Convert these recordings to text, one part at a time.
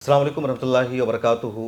अस्सलाम वालेकुम रहमतुल्लाहि व बरकातुहू।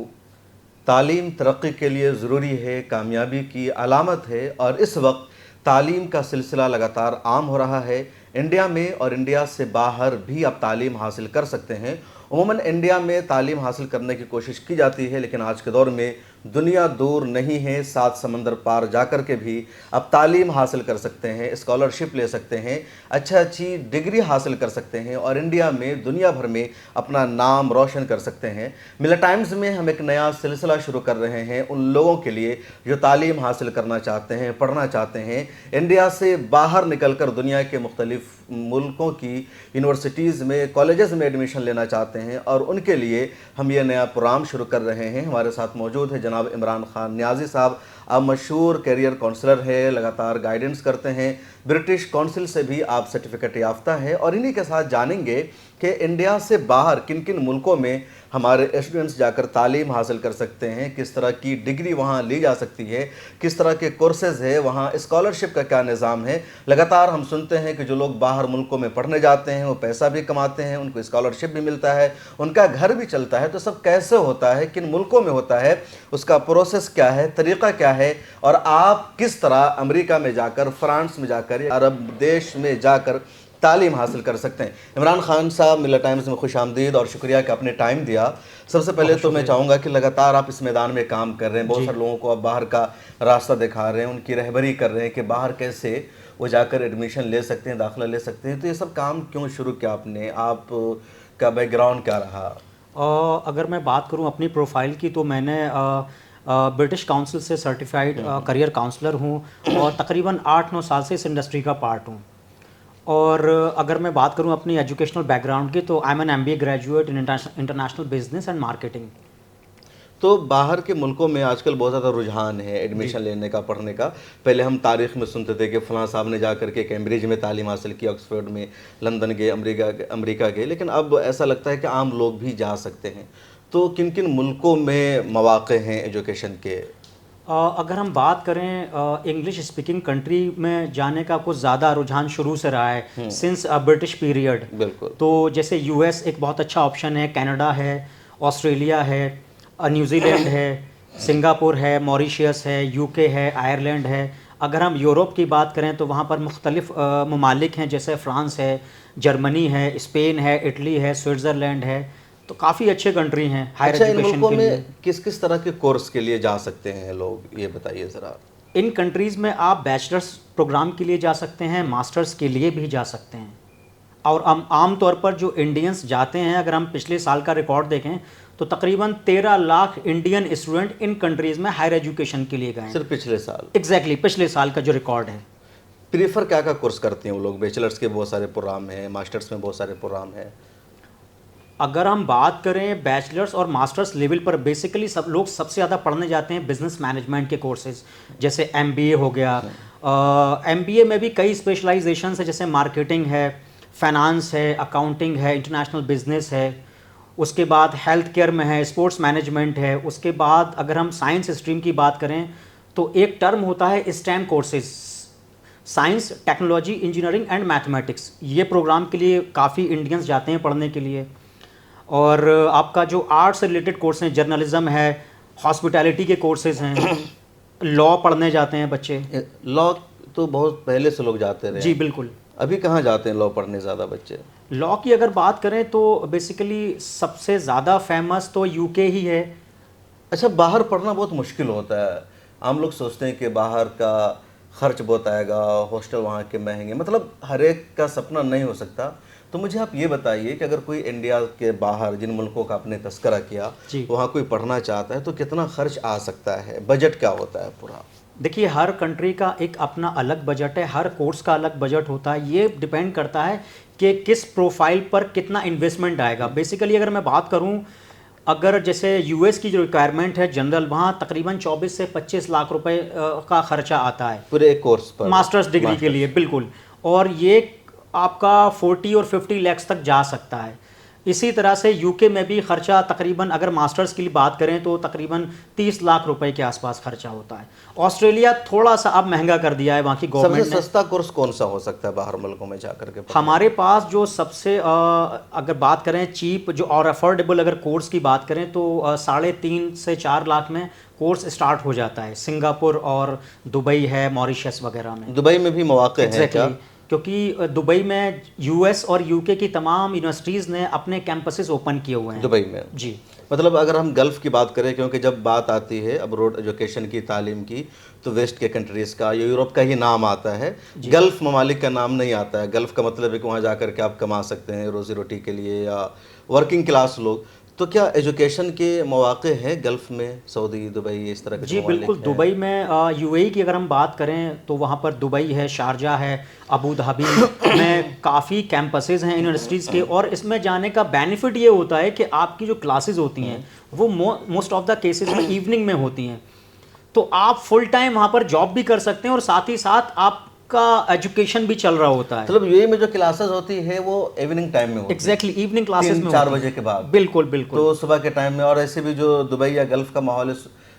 तालीम तरक्की के लिए ज़रूरी है, कामयाबी की अलामत है और इस वक्त तालीम का सिलसिला लगातार आम हो रहा है। इंडिया में और इंडिया से बाहर भी आप तालीम हासिल कर सकते हैं। उमूमन इंडिया में तालीम हासिल करने की कोशिश की जाती है, लेकिन आज के दौर में दुनिया दूर नहीं है, 7 समंदर पार जाकर के भी अब तालीम हासिल कर सकते हैं, स्कॉलरशिप ले सकते हैं, अच्छी डिग्री हासिल कर सकते हैं और इंडिया में दुनिया भर में अपना नाम रोशन कर सकते हैं। मिला टाइम्स में हम एक नया सिलसिला शुरू कर रहे हैं उन लोगों के लिए जो तालीम हासिल करना चाहते हैं, पढ़ना चाहते हैं, इंडिया से बाहर निकलकर दुनिया के मुख्तलिफ मुल्कों की यूनिवर्सिटीज़ में, कॉलेजेस में एडमिशन लेना चाहते हैं और उनके लिए हम ये नया प्रोग्राम शुरू कर रहे हैं। हमारे साथ मौजूद है जनाब इमरान खान नियाज़ी साहब। आप मशहूर कैरियर काउंसलर है, लगातार गाइडेंस करते हैं, ब्रिटिश काउंसिल से भी आप सर्टिफिकेट याफ्ता है और इन्हीं के साथ जानेंगे कि इंडिया से बाहर किन किन मुल्कों में हमारे स्टूडेंट्स जाकर तालीम हासिल कर सकते हैं, किस तरह की डिग्री वहाँ ली जा सकती है, किस तरह के कोर्सेज़ है, वहाँ स्कॉलरशिप का क्या निज़ाम है। लगातार हम सुनते हैं कि जो लोग बाहर मुल्कों में पढ़ने जाते हैं वो पैसा भी कमाते हैं, उनको स्कॉलरशिप भी मिलता है, उनका घर भी चलता है। तो सब कैसे होता है, किन मुल्कों में होता है, उसका प्रोसेस क्या है, तरीक़ा क्या है और आप किस तरह अमेरिका में जाकर, फ्रांस में जाकर, अरब देश में जाकर तालीम हासिल कर सकते हैं। इमरान खान साहब, मिला टाइम्स में खुश आमदीद और शुक्रिया कि आपने टाइम दिया। सबसे पहले तो मैं चाहूँगा कि लगातार आप इस मैदान में काम कर रहे हैं, बहुत सारे लोगों को आप बाहर का रास्ता दिखा रहे हैं, उनकी रहबरी कर रहे हैं कि बाहर कैसे वो जाकर एडमिशन ले सकते हैं, दाखिला ले सकते हैं। तो ये सब काम क्यों शुरू किया आपने, आप का बैकग्राउंड क्या रहा? अगर मैं बात करूं अपनी प्रोफाइल की तो मैंने ब्रिटिश काउंसिल से सर्टिफाइड करियर काउंसलर हूं और तकरीबन 8-9 साल से इस इंडस्ट्री का पार्ट हूं। और अगर मैं बात करूं अपनी एजुकेशनल बैकग्राउंड की तो I am an MBA graduate in international business and marketing. तो बाहर के मुल्कों में आजकल बहुत ज़्यादा रुझान है एडमिशन लेने का, पढ़ने का। पहले हम तारीख़ में सुनते थे कि फ़लाँ साहब ने जा कर के कैम्ब्रिज में तालीम हासिल की, ऑक्सफोर्ड में, लंदन गए, अमेरिका गए, लेकिन अब ऐसा लगता है कि आम लोग भी जा सकते हैं। तो किन किन मुल्कों में मौक़े हैं एजुकेशन के? अगर हम बात करें इंग्लिश स्पीकिंग कंट्री में जाने का कुछ ज़्यादा रुझान शुरू से रहा है सिंस ब्रिटिश पीरियड। बिल्कुल। तो जैसे US एक बहुत अच्छा ऑप्शन है, कनाडा है, ऑस्ट्रेलिया है, न्यूजीलैंड है, सिंगापुर है, मॉरिशियस है, UK है, आयरलैंड है। अगर हम यूरोप की बात करें तो वहाँ पर मुख्तलिफ ममालिक हैं, जैसे फ्रांस है, जर्मनी है, स्पेन है, इटली है, स्विट्ज़रलैंड है। तो काफ़ी अच्छे कंट्री हैं हायर अच्छा, इन एजुकेशन मुल्कों के में लिए। किस किस तरह के कोर्स के लिए जा सकते हैं लोग, ये बताइए ज़रा। इन कंट्रीज़ में आप बैचलर्स प्रोग्राम के लिए जा सकते हैं, मास्टर्स के लिए भी जा सकते हैं। और आम तौर पर जो इंडियंस जाते हैं, अगर हम पिछले साल का रिकॉर्ड देखें तो तकरीबन 13 lakh Indian student in countries में हायर एजुकेशन के लिए गए हैं। सिर्फ पिछले साल? एग्जैक्टली, पिछले साल का जो रिकॉर्ड है। प्रीफर क्या क्या कोर्स करते हैं वो लोग? बैचलर्स के बहुत सारे प्रोग्राम हैं, मास्टर्स में बहुत सारे प्रोग्राम हैं। अगर हम बात करें बैचलर्स और मास्टर्स लेवल पर, बेसिकली सब लोग सबसे ज़्यादा पढ़ने जाते हैं बिजनेस मैनेजमेंट के कोर्सेज, जैसे MBA हो गया। MBA में भी कई स्पेशलाइजेशंस है, जैसे मार्केटिंग है, फाइनेंस है, अकाउंटिंग है, इंटरनेशनल बिजनेस है। उसके बाद हेल्थ केयर में है, स्पोर्ट्स मैनेजमेंट है। उसके बाद अगर हम साइंस स्ट्रीम की बात करें तो एक टर्म होता है STEM courses, science, technology, engineering and mathematics. ये प्रोग्राम के लिए काफ़ी इंडियंस जाते हैं पढ़ने के लिए। और आपका जो आर्ट्स से रिलेटेड कोर्स हैं, जर्नलिज्म है, हॉस्पिटैलिटी के कोर्सेज हैं, लॉ पढ़ने जाते हैं बच्चे। लॉ तो बहुत पहले से लोग जाते रहे। जी बिल्कुल। अभी कहाँ जाते हैं लॉ पढ़ने ज़्यादा बच्चे? लॉ की अगर बात करें तो बेसिकली सबसे ज़्यादा फेमस तो UK ही है। अच्छा, बाहर पढ़ना बहुत मुश्किल होता है। आम लोग सोचते हैं कि बाहर का खर्च बहुत आएगा, हॉस्टल वहाँ के महंगे, मतलब हर एक का सपना नहीं हो सकता। तो मुझे आप ये बताइए कि अगर कोई इंडिया के बाहर, जिन मुल्कों का आपने तस्करा किया, वहाँ कोई पढ़ना चाहता है तो कितना खर्च आ सकता है, बजट क्या होता है पूरा? देखिए, हर कंट्री का एक अपना अलग बजट है, हर कोर्स का अलग बजट होता है। ये डिपेंड करता है कि किस प्रोफाइल पर कितना इन्वेस्टमेंट आएगा। बेसिकली अगर मैं बात करूं, अगर जैसे US की जो रिक्वायरमेंट है जनरल, वहाँ तकरीबन 24 से 25 लाख रुपए का खर्चा आता है पूरे एक कोर्स पर, मास्टर्स डिग्री के लिए। बिल्कुल। और ये आपका 40 और 50 लाख तक जा सकता है। इसी तरह से यूके में भी खर्चा तकरीबन, अगर मास्टर्स के लिए बात करें तो तकरीबन 30 लाख रुपए के आसपास खर्चा होता है। ऑस्ट्रेलिया थोड़ा सा अब महंगा कर दिया है, वहाँ की सबसे गवर्नमेंट ने। सस्ता कोर्स कौन सा हो सकता है बाहर मुल्कों में जाकर के पढ़ने? हमारे पास जो सबसे अगर बात करें चीप जो और अफोर्डेबल अगर कोर्स की बात करें तो 3.5 से 4 लाख में कोर्स स्टार्ट हो जाता है। सिंगापुर और दुबई है, मॉरिशस वगैरह में। दुबई में भी मौके हैं क्या? क्योंकि दुबई में यूएस और यूके की तमाम यूनिवर्सिटीज़ ने अपने कैंपसेस ओपन किए हुए हैं दुबई में। जी। मतलब अगर हम गल्फ़ की बात करें, क्योंकि जब बात आती है अब्रोड एजुकेशन की, तालीम की, तो वेस्ट के कंट्रीज़ का या यूरोप का ही नाम आता है, गल्फ़ ममालिक का नाम नहीं आता है। गल्फ़ का मतलब है कि वहाँ जाकर के आप कमा सकते हैं रोज़ी रोटी के लिए, या वर्किंग क्लास लोग। तो क्या एजुकेशन के मौके हैं गल्फ़ में, सऊदी, दुबई, इस तरह के जी बिल्कुल। दुबई में यूएई की अगर हम बात करें तो वहाँ पर दुबई है, शारजा है, अबू धाबी में काफ़ी कैंपसेस हैं यूनिवर्सिटीज़ के। और इसमें जाने का बेनिफिट ये होता है कि आपकी जो क्लासेस होती हैं वो मोस्ट ऑफ द केसेस में इवनिंग में होती हैं, तो आप फुल टाइम वहाँ पर जॉब भी कर सकते हैं और साथ ही साथ आपका एजुकेशन भी चल रहा होता है। मतलब यूएई में जो क्लासेस होती है वो इवनिंग टाइम में होती है। एग्जैक्टली, इवनिंग क्लासेस में 4 बजे के बाद। बिल्कुल बिल्कुल। तो सुबह के टाइम में, और ऐसे भी जो दुबई या गल्फ़ का माहौल है,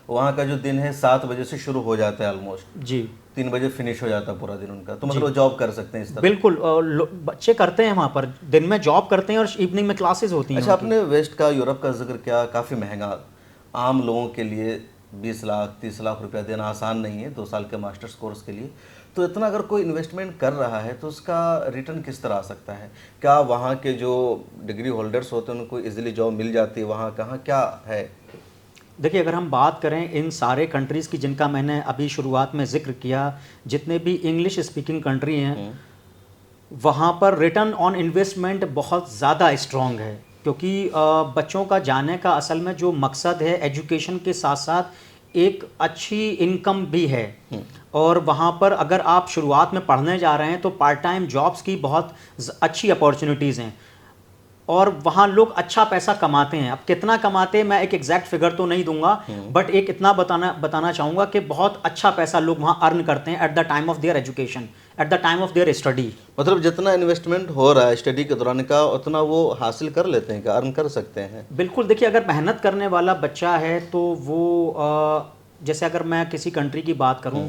वहाँ का जो दिन है 7 बजे से शुरू हो जाता है ऑलमोस्ट, जी 3 बजे फिनिश हो जाता है पूरा दिन उनका। तो मतलब जॉब कर सकते हैं इस तरह। बिल्कुल। बच्चे करते हैं वहाँ पर, दिन में जॉब करते हैं और इवनिंग में क्लासेस होती हैं। अच्छा, आपने वेस्ट का, यूरोप का जिक्र किया, काफ़ी महंगा। आम लोगों के लिए 20 लाख 30 लाख रुपया देना आसान नहीं है 2 साल के मास्टर्स कोर्स के लिए। तो इतना अगर कोई इन्वेस्टमेंट कर रहा है तो उसका रिटर्न किस तरह आ सकता है? क्या वहाँ के जो डिग्री होल्डर्स होते हैं उनको इजीली जॉब मिल जाती है? वहाँ कहाँ क्या है? देखिए, अगर हम बात करें इन सारे कंट्रीज़ की जिनका मैंने अभी शुरुआत में जिक्र किया, जितने भी इंग्लिश स्पीकिंग कंट्री हैं, वहाँ पर रिटर्न ऑन इन्वेस्टमेंट बहुत ज़्यादा स्ट्रॉन्ग है। क्योंकि बच्चों का जाने का असल में जो मकसद है एजुकेशन के साथ साथ एक अच्छी इनकम भी है। और वहाँ पर अगर आप शुरुआत में पढ़ने जा रहे हैं तो पार्ट टाइम जॉब्स की बहुत अच्छी अपॉर्चुनिटीज़ हैं और वहाँ लोग अच्छा पैसा कमाते हैं। अब कितना कमाते हैं मैं एक एग्जैक्ट फिगर तो नहीं दूंगा, बट एक इतना बताना चाहूँगा कि बहुत अच्छा पैसा लोग वहाँ अर्न करते हैं at the time of their education, at the time of their study. मतलब जितना इन्वेस्टमेंट हो रहा है स्टडी के दौरान का, उतना वो हासिल कर लेते हैं, अर्न कर सकते हैं? बिल्कुल। देखिए, अगर मेहनत करने वाला बच्चा है तो वो जैसे अगर मैं किसी कंट्री की बात करूं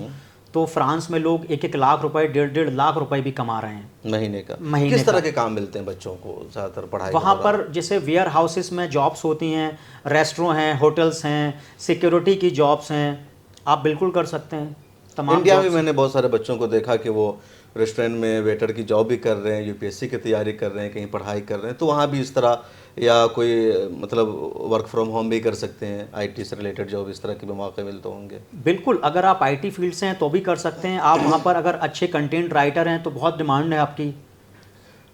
तो फ्रांस में लोग 1-1 लाख रुपए, 1.5 लाख रुपए भी कमा रहे हैं महीने का। महीने किस तरह का। के काम मिलते हैं बच्चों को ज़्यादातर पढ़ाई के वहाँ दौरान? पर जैसे वेयर हाउसेस में जॉब्स होती हैं, रेस्टोरेंट हैं, होटल्स हैं, सिक्योरिटी की जॉब्स हैं, आप बिल्कुल कर सकते हैं तमाम इंडिया में jobs। मैंने बहुत सारे बच्चों को देखा कि वो रेस्टोरेंट में वेटर की जॉब भी कर रहे हैं, यूपीएससी की तैयारी कर रहे हैं, कहीं पढ़ाई कर रहे हैं। तो वहाँ भी इस तरह, या कोई मतलब वर्क फ्रॉम होम भी कर सकते हैं, आईटी से रिलेटेड जॉब, इस तरह के भी मौके मिलते होंगे? बिल्कुल, अगर आप आईटी फील्ड से हैं तो भी कर सकते हैं आप। वहाँ पर अगर अच्छे कंटेंट राइटर हैं तो बहुत डिमांड है आपकी।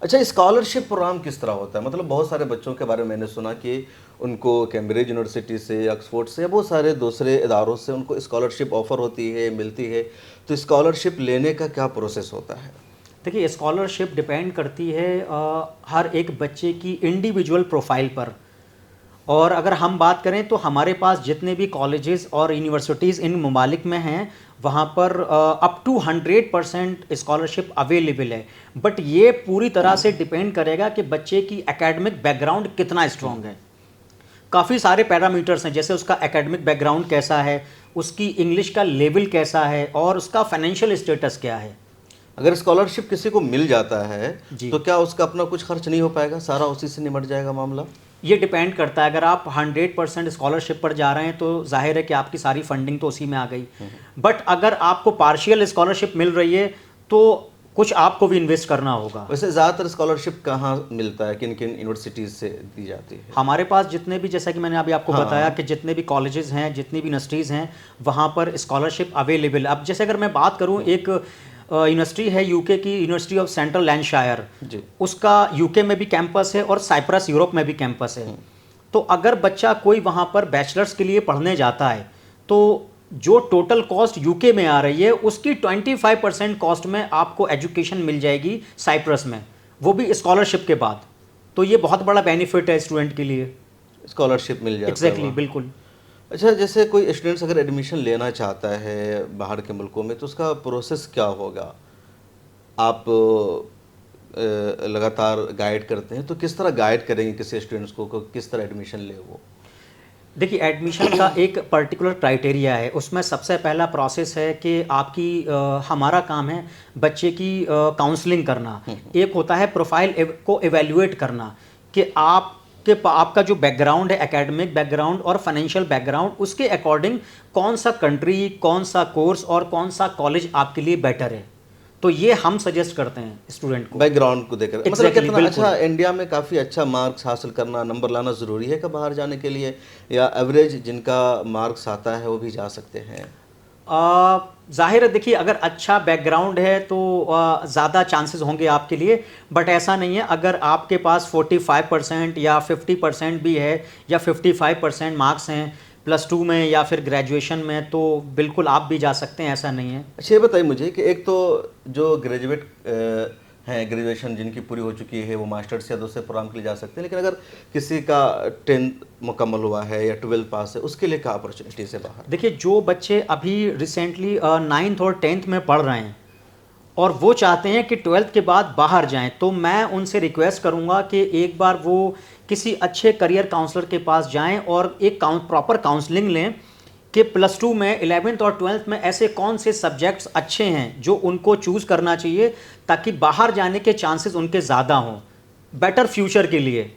अच्छा, स्कॉलरशिप प्रोग्राम किस तरह होता है? मतलब बहुत सारे बच्चों के बारे में मैंने सुना कि उनको कैम्ब्रिज यूनिवर्सिटी से, ऑक्सफोर्ड से, या बहुत सारे दूसरे इदारों से उनको स्कॉलरशिप ऑफ़र होती है, मिलती है। तो स्कॉलरशिप लेने का क्या प्रोसेस होता है? देखिए, स्कॉलरशिप डिपेंड करती है हर एक बच्चे की इंडिविजुअल प्रोफाइल पर। और अगर हम बात करें तो हमारे पास जितने भी कॉलेजेस और यूनिवर्सिटीज़ इन ममालिक में हैं वहाँ पर अप टू 100% स्कॉलरशिप अवेलेबल है। बट ये पूरी तरह से डिपेंड करेगा कि बच्चे की एकेडमिक बैकग्राउंड कितना स्ट्रॉन्ग है। काफ़ी सारे पैरामीटर्स हैं, जैसे उसका एकेडमिक बैकग्राउंड कैसा है, उसकी इंग्लिश का लेवल कैसा है और उसका फाइनेंशियल स्टेटस क्या है। अगर स्कॉलरशिप किसी को मिल जाता है जी। तो क्या उसका अपना कुछ खर्च नहीं हो पाएगा? सारा उसी से निमट जाएगा मामला? ये डिपेंड करता है। अगर आप 100% स्कॉलरशिप पर जा रहे हैं तो जाहिर है कि आपकी सारी फंडिंग तो उसी में आ गई। बट अगर आपको पार्शियल स्कॉलरशिप मिल रही है तो कुछ आपको भी इन्वेस्ट करना होगा। वैसे ज़्यादातर स्कॉलरशिप कहाँ मिलता है, किन किन यूनिवर्सिटीज़ से दी जाती है? हमारे पास जितने भी, जैसा कि मैंने अभी आपको बताया कि जितने भी कॉलेजेस हैं, जितनी भी यूनिवर्सिटीज़ हैं, वहाँ पर स्कॉलरशिप अवेलेबल। अब जैसे अगर मैं बात करूँ, एक यूनिवर्सिटी है यूके की, यूनिवर्सिटी ऑफ सेंट्रल लैंडशायर, उसका यूके में भी कैंपस है और साइप्रस यूरोप में भी कैंपस है। तो अगर बच्चा कोई वहाँ पर बैचलर्स के लिए पढ़ने जाता है तो जो टोटल कॉस्ट यूके में आ रही है उसकी 25% कॉस्ट में आपको एजुकेशन मिल जाएगी साइप्रस में, वो भी स्कॉलरशिप के बाद। तो ये बहुत बड़ा बेनिफिट है स्टूडेंट के लिए। स्कॉलरशिप मिल जाता है? एग्जैक्टली, बिल्कुल। अच्छा, जैसे कोई स्टूडेंट्स अगर एडमिशन लेना चाहता है बाहर के मुल्कों में तो उसका प्रोसेस क्या होगा? आप लगातार गाइड करते हैं, तो किस तरह गाइड करेंगे किसी स्टूडेंट्स को किस तरह एडमिशन ले वो? देखिए, एडमिशन का एक पर्टिकुलर क्राइटेरिया है। उसमें सबसे पहला प्रोसेस है कि आपकी हमारा काम है बच्चे की काउंसलिंग करना। एक होता है प्रोफाइल को एवेल्युएट करना कि आपका जो बैकग्राउंड है, एकेडमिक बैकग्राउंड और फाइनेंशियल बैकग्राउंड, उसके अकॉर्डिंग कौन सा कंट्री, कौन सा कोर्स और कौन सा कॉलेज आपके लिए बेटर है। तो ये हम सजेस्ट करते हैं स्टूडेंट को बैकग्राउंड को देखकर। मतलब Exactly, कितना बिल्कुल। अच्छा, इंडिया में काफ़ी अच्छा मार्क्स हासिल करना, नंबर लाना ज़रूरी है क्या बाहर जाने के लिए, या एवरेज जिनका मार्क्स आता है वो भी जा सकते हैं? जाहिर है, देखिए, अगर अच्छा बैकग्राउंड है तो ज़्यादा चांसेस होंगे आपके लिए, बट ऐसा नहीं है। अगर आपके पास 45% या 50% भी है या 55% मार्क्स हैं +2 में या फिर ग्रेजुएशन में, तो बिल्कुल आप भी जा सकते हैं, ऐसा नहीं है। अच्छा, ये बताइए मुझे कि एक तो जो ग्रेजुएट हैं, ग्रेजुएशन जिनकी पूरी हो चुकी है, वो मास्टर्स या दूसरे प्रोग्राम के लिए जा सकते हैं, लेकिन अगर किसी का 10th मुकम्मल हुआ है या 12th पास है, उसके लिए क्या अपॉर्चुनिटीज़ है बाहर? देखिए, जो बच्चे अभी रिसेंटली 9th और 10th में पढ़ रहे हैं और वो चाहते हैं कि 12th के बाद बाहर जाएं, तो मैं उनसे रिक्वेस्ट करूंगा कि एक बार वो किसी अच्छे करियर काउंसलर के पास जाएं और एक प्रॉपर काउंसलिंग लें कि +2 में, 11th और 12th में ऐसे कौन से सब्जेक्ट्स अच्छे हैं जो उनको चूज़ करना चाहिए, ताकि बाहर जाने के चांसेस उनके ज़्यादा हों, बेटर फ्यूचर के लिए।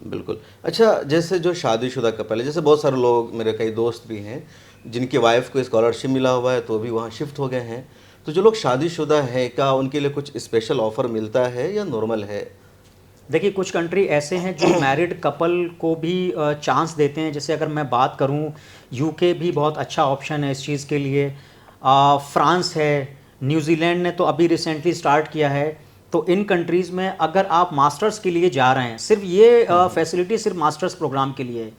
बिल्कुल। अच्छा, जैसे जो शादीशुदा कपल है, जैसे बहुत सारे लोग, मेरे कई दोस्त भी हैं जिनकी वाइफ को स्कॉलरशिप मिला हुआ है तो भी वहाँ शिफ्ट हो गए हैं, तो जो लोग शादीशुदा हैं, क्या उनके लिए कुछ स्पेशल ऑफर मिलता है या नॉर्मल है? देखिए, कुछ कंट्री ऐसे हैं जो मैरिड कपल को भी चांस देते हैं। जैसे अगर मैं बात करूं, यूके भी बहुत अच्छा ऑप्शन है इस चीज़ के लिए। फ्रांस है, न्यूजीलैंड ने तो अभी रिसेंटली स्टार्ट किया है। तो इन कंट्रीज़ में अगर आप मास्टर्स के लिए जा रहे हैं, सिर्फ ये फैसिलिटी सिर्फ मास्टर्स प्रोग्राम के लिए है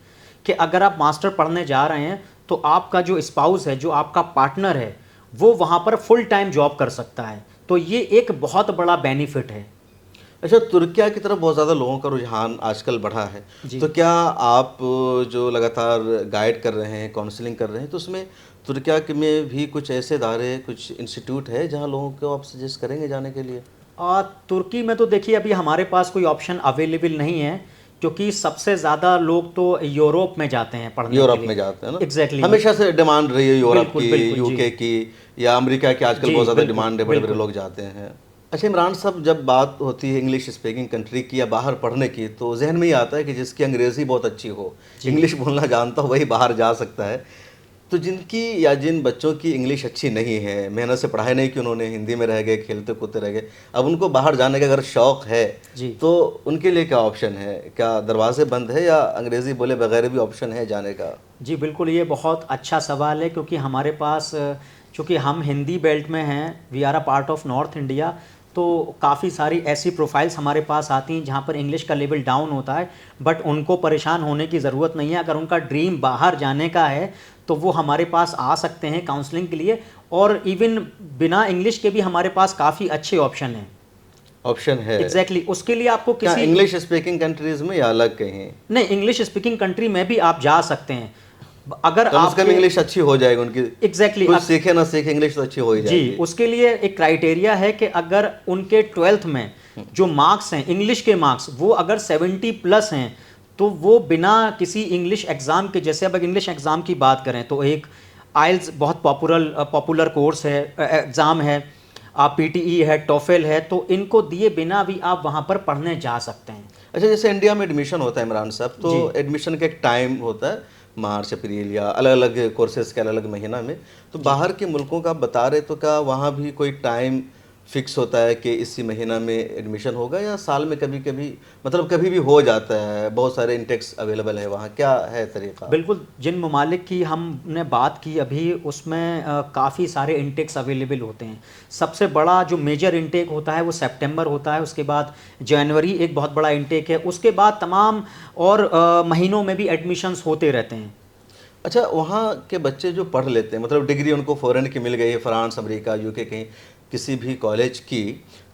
कि अगर आप मास्टर पढ़ने जा रहे हैं तो आपका जो स्पाउस है, जो आपका पार्टनर है, वो वहाँ पर फुल टाइम जॉब कर सकता है। तो ये एक बहुत बड़ा बेनिफिट है। अच्छा, तुर्किया की तरफ बहुत ज़्यादा लोगों का रुझान आजकल बढ़ा है, जी। तो क्या आप जो लगातार गाइड कर रहे हैं, काउंसलिंग कर रहे हैं, तो उसमें तुर्किया के में भी कुछ ऐसे इदारे, कुछ इंस्टीट्यूट है जहाँ लोगों को आप सजेस्ट करेंगे जाने के लिए? तुर्की में तो देखिए अभी हमारे पास कोई ऑप्शन अवेलेबल नहीं है, क्योंकि सबसे ज़्यादा लोग तो यूरोप में जाते हैं पढ़ने के यूरोप लिए। में जाते हैं ना? एग्जैक्टली। हमेशा से डिमांड रही है यूरोप बिल्कुल, की, बिल्कुल, जी। यूके की या अमेरिका की, आजकल जी, बहुत ज़्यादा बिल्कुल, डिमांड है, बड़े बड़े बिल्कुल। लोग जाते हैं। अच्छा इमरान साहब, जब बात होती है इंग्लिश स्पीकिंग कंट्री की या बाहर पढ़ने की, तो जहन में ही आता है कि जिसकी अंग्रेज़ी बहुत अच्छी हो, जी। इंग्लिश बोलना जानता हो, वही बाहर जा सकता है। तो जिनकी या जिन बच्चों की इंग्लिश अच्छी नहीं है, मेहनत से पढ़ाई नहीं की उन्होंने, हिंदी में रह गए, खेलते कूदते रह गए, अब उनको बाहर जाने का अगर शौक़ है, जी। तो उनके लिए क्या ऑप्शन है? क्या दरवाजे बंद है या अंग्रेज़ी बोले बगैर भी ऑप्शन है जाने का? जी, बिल्कुल, ये बहुत अच्छा सवाल है, क्योंकि हमारे पास चूँकि हम हिंदी बेल्ट में हैं, we are a part of north India, तो काफ़ी सारी ऐसी प्रोफाइल्स हमारे पास आती हैं जहाँ पर इंग्लिश का लेवल डाउन होता है, बट उनको परेशान होने की ज़रूरत नहीं है। अगर उनका ड्रीम बाहर जाने का है तो वो हमारे पास आ सकते हैं काउंसलिंग के लिए, और इवन बिना इंग्लिश के भी हमारे पास काफ़ी अच्छे ऑप्शन हैं। ऑप्शन है? एग्जैक्टली, उसके लिए आपको क्या किसी इंग्लिश स्पीकिंग कंट्रीज़ में या अलग कहीं? नहीं, इंग्लिश स्पीकिंग कंट्री में भी आप जा सकते हैं अगर कम से कम इंग्लिश अच्छी हो जाएगी उनकी। एग्जैक्टली, कुछ सीखे ना सीखे, इंग्लिश तो अच्छी हो ही जाएगी। जी। उसके लिए एक क्राइटेरिया है कि अगर उनके 12th में जो मार्क्स हैं, इंग्लिश के मार्क्स, वो अगर 70+ हैं, तो वो बिना किसी इंग्लिश एग्ज़ाम के, जैसे अब इंग्लिश एग्ज़ाम की बात करें तो एक आइल्स बहुत पॉपुलर कोर्स है, एग्ज़ाम है, PTE है, टोफेल है, तो इनको दिए बिना भी आप वहाँ पर पढ़ने जा सकते हैं। अच्छा, जैसे इंडिया में एडमिशन होता है इमरान साहब, तो जी। एडमिशन का एक टाइम होता है, मार्च अप्रैल या अलग अलग कोर्सेज के अलग अलग महीना में, तो बाहर के मुल्कों का आप बता रहे, तो क्या वहाँ भी कोई टाइम फिक्स होता है कि इसी महीना में एडमिशन होगा, या साल में कभी कभी, मतलब कभी भी हो जाता है? बहुत सारे इंटेक्स अवेलेबल है वहाँ, क्या है तरीका? बिल्कुल, जिन ममालिक की हमने बात की अभी, उसमें काफ़ी सारे इंटेक्स अवेलेबल होते हैं। सबसे बड़ा जो मेजर इंटेक होता है वो सितंबर होता है, उसके बाद जनवरी एक बहुत बड़ा इंटेक है, उसके बाद तमाम और महीनों में भी एडमिशन्स होते रहते हैं। अच्छा, वहाँ के बच्चे जो पढ़ लेते हैं, मतलब डिग्री उनको फ़ॉरेन की मिल गई है, फ्रांस, अमेरिका, यूके, कहीं किसी भी कॉलेज की,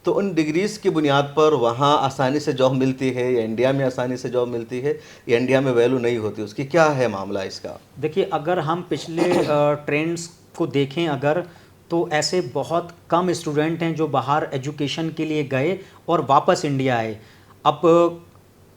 तो उन डिग्रीज़ की बुनियाद पर वहाँ आसानी से जॉब मिलती है, या इंडिया में आसानी से जॉब मिलती है, या इंडिया में वैल्यू नहीं होती उसकी? क्या है मामला इसका? देखिए, अगर हम पिछले ट्रेंड्स को देखें अगर, तो ऐसे बहुत कम स्टूडेंट हैं जो बाहर एजुकेशन के लिए गए और वापस इंडिया आए। अब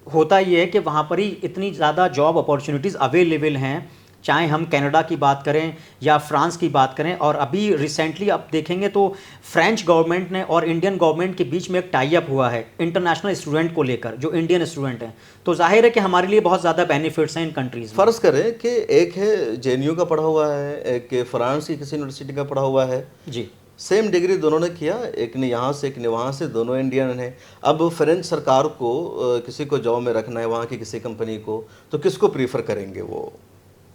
होता ये है कि वहाँ पर ही इतनी ज़्यादा जॉब अपॉर्चुनिटीज़ अवेलेबल हैं, चाहे हम कनाडा की बात करें या फ्रांस की बात करें। और अभी रिसेंटली आप देखेंगे तो फ्रेंच गवर्नमेंट ने और इंडियन गवर्नमेंट के बीच में एक टाई अप हुआ है इंटरनेशनल स्टूडेंट को लेकर, जो इंडियन स्टूडेंट हैं। तो जाहिर है कि हमारे लिए बहुत ज़्यादा बेनिफिट्स हैं इन कंट्रीज़ में। फ़र्ज़ करें कि एक है जेएनयू का पढ़ा हुआ है, एक फ्रांस की किसी यूनिवर्सिटी का पढ़ा हुआ है, जी, सेम डिग्री दोनों ने किया, एक ने यहाँ से एक ने वहाँ से, दोनों इंडियन हैं। अब फ्रेंच सरकार को किसी को जॉब में रखना है वहाँ की किसी कंपनी को, तो किसको प्रीफर करेंगे वो?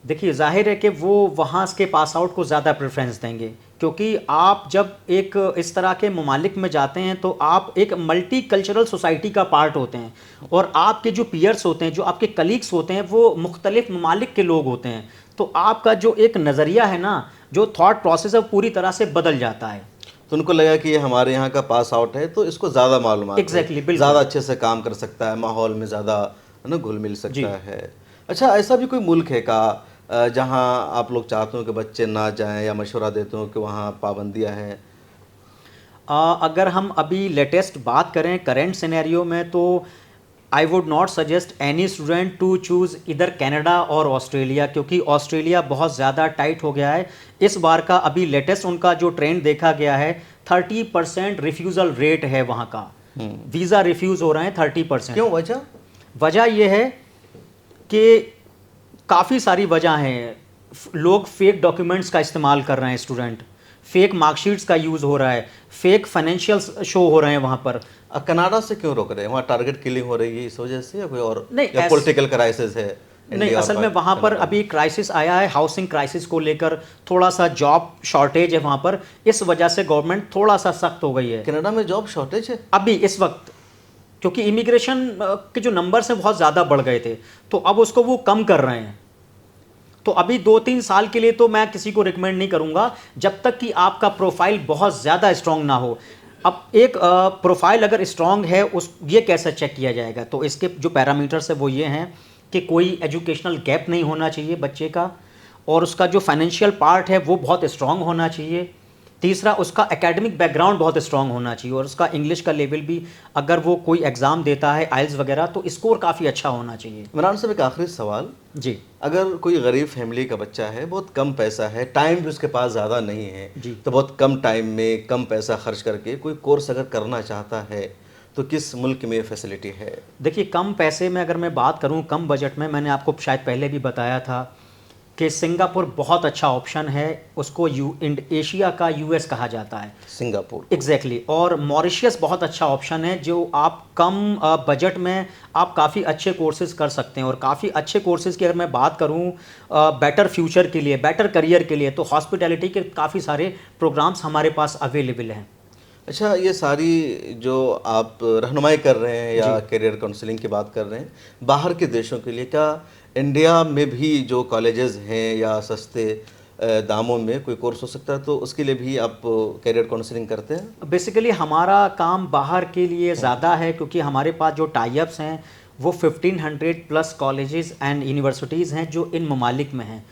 देखिए जाहिर है कि वो वहाँ के पास आउट को ज़्यादा प्रेफरेंस देंगे, क्योंकि आप जब एक इस तरह के ममालिक में जाते हैं तो आप एक मल्टी कल्चरल सोसाइटी का पार्ट होते हैं, और आपके जो पीयर्स होते हैं, जो आपके कलीग्स होते हैं, वो मुख्तलिफ ममालिक के लोग होते हैं। तो आपका जो एक नज़रिया है ना, जो थॉट प्रोसेस है, वो पूरी तरह से बदल जाता है। तो उनको लगा कि ये हमारे यहाँ का पास आउट है तो इसको ज़्यादा मालूमात है, एग्जैक्टली, बिल्कुल। ज़्यादा अच्छे से काम कर सकता है, माहौल में ज़्यादा है ना घुल मिल जी। सकता है। अच्छा, ऐसा भी कोई मुल्क है का जहाँ आप लोग चाहते हो कि बच्चे ना जाएं, या मशवरा देते हो कि वहाँ पाबंदियाँ हैं? अगर हम अभी लेटेस्ट बात करें करेंट सिनेरियो में, तो I would not suggest any student to choose इधर कनाडा और ऑस्ट्रेलिया, क्योंकि ऑस्ट्रेलिया बहुत ज़्यादा टाइट हो गया है। इस बार का अभी लेटेस्ट उनका जो ट्रेंड देखा गया है, 30% रिफ्यूज़ल रेट है वहाँ का। वीज़ा रिफ्यूज़ हो रहे हैं 30%। क्यों, वजह? वजह यह है कि काफ़ी सारी वजह हैं। लोग फेक डॉक्यूमेंट्स का इस्तेमाल कर रहे हैं, स्टूडेंट फेक मार्कशीट्स का यूज़ हो रहा है, फेक फाइनेंशियल शो हो रहे हैं वहाँ पर। कनाडा से क्यों रोक रहे हैं? वहाँ टारगेट किलिंग हो रही है इस वजह से, या कोई और, नहीं, या पॉलिटिकल क्राइसिस है? नहीं, इंडिया असल और में वहाँ पर कनाडा में? अभी क्राइसिस आया है, हाउसिंग क्राइसिस को लेकर थोड़ा सा जॉब शॉर्टेज है वहाँ पर, इस वजह से गवर्नमेंट थोड़ा सा सख्त हो गई है कनाडा में जॉब शॉर्टेज है? अभी इस वक्त, क्योंकि इमिग्रेशन के जो नंबर्स हैं बहुत ज़्यादा बढ़ गए थे, तो अब उसको वो कम कर रहे हैं। तो अभी 2-3 साल के लिए तो मैं किसी को रिकमेंड नहीं करूँगा, जब तक कि आपका प्रोफाइल बहुत ज़्यादा स्ट्रॉन्ग ना हो। अब एक प्रोफाइल अगर स्ट्रॉन्ग है, उस ये कैसे चेक किया जाएगा? तो इसके जो पैरामीटर्स है वो ये हैं कि कोई एजुकेशनल गैप नहीं होना चाहिए बच्चे का, और उसका जो फाइनेंशियल पार्ट है वो बहुत स्ट्रॉन्ग होना चाहिए। तीसरा, उसका एकेडमिक बैकग्राउंड बहुत स्ट्रॉन्ग होना चाहिए, और उसका इंग्लिश का लेवल भी, अगर वो कोई एग्ज़ाम देता है आइल्स वगैरह, तो स्कोर काफ़ी अच्छा होना चाहिए। इमरान साहब, एक आखिरी सवाल। जी अगर कोई गरीब फैमिली का बच्चा है, बहुत कम पैसा है, टाइम भी उसके पास ज़्यादा नहीं है, जी। तो बहुत कम टाइम में कम पैसा खर्च करके कोई कोर्स अगर करना चाहता है, तो किस मुल्क में फैसिलिटी है? देखिए, कम पैसे में अगर मैं बात करूं, कम बजट में, मैंने आपको शायद पहले भी बताया था कि सिंगापुर बहुत अच्छा ऑप्शन है। उसको एशिया का यूएस कहा जाता है, सिंगापुर। एग्जैक्टली। और मॉरिशियस बहुत अच्छा ऑप्शन है, जो आप कम बजट में आप काफ़ी अच्छे कोर्सेज कर सकते हैं। और काफ़ी अच्छे कोर्सेज की अगर मैं बात करूं बेटर फ्यूचर के लिए, बेटर करियर के लिए, तो हॉस्पिटैलिटी के काफ़ी सारे प्रोग्राम्स हमारे पास अवेलेबल हैं। अच्छा, ये सारी जो आप रहनुमाई कर रहे हैं या करियर काउंसलिंग की बात कर रहे हैं, बाहर के देशों के लिए, क्या इंडिया में भी जो कॉलेजेस हैं या सस्ते दामों में कोई कोर्स हो सकता है, तो उसके लिए भी आप करियर काउंसलिंग करते हैं? बेसिकली हमारा काम बाहर के लिए ज़्यादा है, क्योंकि हमारे पास जो टाई अप्स हैं वो 1500 प्लस कॉलेजेस एंड यूनिवर्सिटीज़ हैं जो इन ममालिक में हैं।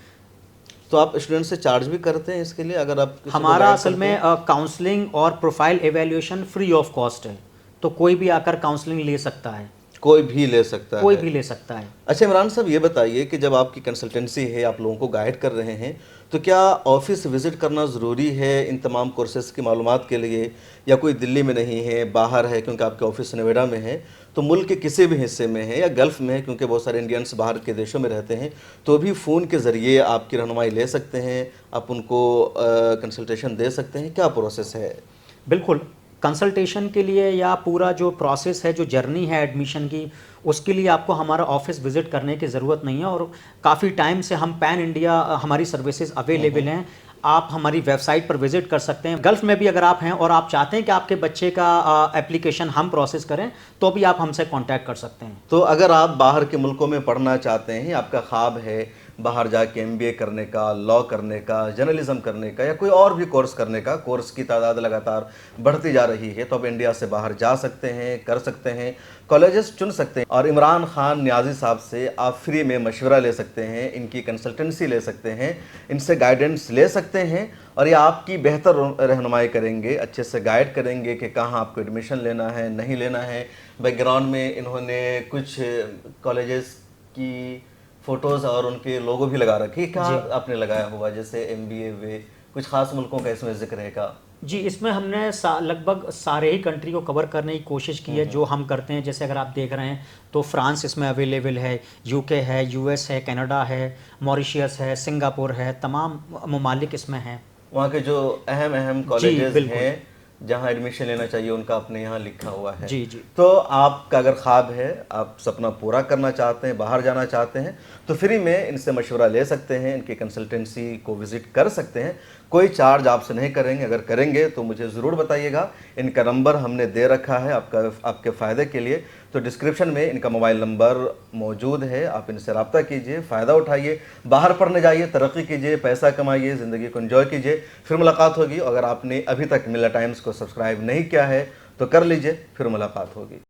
तो आप स्टूडेंट से चार्ज भी करते हैं इसके लिए, अगर आप किसी को हमारा गाइड असल करते में हैं? काउंसलिंग और profile evaluation free of cost है, तो कोई भी आकर काउंसलिंग ले सकता है, कोई भी ले सकता है? कोई भी ले सकता है। अच्छा इमरान साहब, ये बताइए कि जब आपकी कंसल्टेंसी है, आप लोगों को गाइड कर रहे हैं, तो क्या ऑफिस विज़िट करना ज़रूरी है इन तमाम कोर्सेज़ की मालूमात के लिए, या कोई दिल्ली में नहीं है, बाहर है क्योंकि आपके ऑफिस नोएडा में है, तो मुल्क के किसी भी हिस्से में है, या गल्फ़ में है क्योंकि बहुत सारे इंडियंस बाहर के देशों में रहते हैं, तो भी फ़ोन के ज़रिए आपकी रहनुमाई ले सकते हैं, आप उनको कंसल्टेशन दे सकते हैं? क्या प्रोसेस है? बिल्कुल, कंसल्टेशन के लिए या पूरा जो प्रोसेस है, जो जर्नी है एडमिशन की, उसके लिए आपको हमारा ऑफिस विज़िट करने की ज़रूरत नहीं है। और काफ़ी टाइम से हम पैन इंडिया हमारी सर्विसेज अवेलेबल हैं। आप हमारी वेबसाइट पर विज़िट कर सकते हैं। गल्फ़ में भी अगर आप हैं और आप चाहते हैं कि आपके बच्चे का एप्लीकेशन हम प्रोसेस करें, तो भी आप हमसे कांटेक्ट कर सकते हैं। तो अगर आप बाहर के मुल्कों में पढ़ना चाहते हैं, आपका ख्वाब है बाहर जाके MBA करने का, लॉ करने का, जर्नलिज्म करने का या कोई और भी कोर्स करने का, कोर्स की तादाद लगातार बढ़ती जा रही है, तो अब इंडिया से बाहर जा सकते हैं, कर सकते हैं, कॉलेजेस चुन सकते हैं और इमरान खान नियाज़ी साहब से आप फ्री में मशवरा ले सकते हैं, इनकी कंसल्टेंसी ले सकते हैं, इनसे गाइडेंस ले सकते हैं और ये आपकी बेहतर रहनुमाई करेंगे, अच्छे से गाइड करेंगे कि कहाँ आपको एडमिशन लेना है, नहीं लेना है। बैकग्राउंड में इन्होंने कुछ कॉलेजेस की फ़ोटोज़ और उनके लोगो भी लगा रखे, क्या आपने लगाया हुआ, जैसे MBA वे कुछ ख़ास मुल्कों का इसमें जिक्र है का? जी, इसमें हमने लगभग सारे ही कंट्री को कवर करने की कोशिश की है जो हम करते हैं। जैसे अगर आप देख रहे हैं तो फ्रांस इसमें अवेलेबल है, UK है, US है, कनाडा है, मॉरिशियस है, सिंगापुर है, तमाम ममालिक इसमें हैं। वहाँ के जो अहम अहम जी, कॉलेजेस बिल्कुल। हैं जहाँ एडमिशन लेना चाहिए उनका अपने यहाँ लिखा हुआ है। जी, जी। तो आपका अगर ख्वाब है, आप सपना पूरा करना चाहते हैं, बाहर जाना चाहते हैं, तो फ्री में इनसे मशवरा ले सकते हैं, इनकी कंसल्टेंसी को विज़िट कर सकते हैं। कोई चार्ज आपसे नहीं करेंगे, अगर करेंगे तो मुझे ज़रूर बताइएगा। इनका नंबर हमने दे रखा है आपके फ़ायदे के लिए, तो डिस्क्रिप्शन में इनका मोबाइल नंबर मौजूद है, आप इनसे रब्ता कीजिए, फ़ायदा उठाइए, बाहर पढ़ने जाइए, तरक्की कीजिए, पैसा कमाइए, ज़िंदगी को एंजॉय कीजिए। फिर मुलाकात होगी। अगर आपने अभी तक मिल्ला टाइम्स को सब्सक्राइब नहीं किया है तो कर लीजिए, फिर मुलाकात होगी।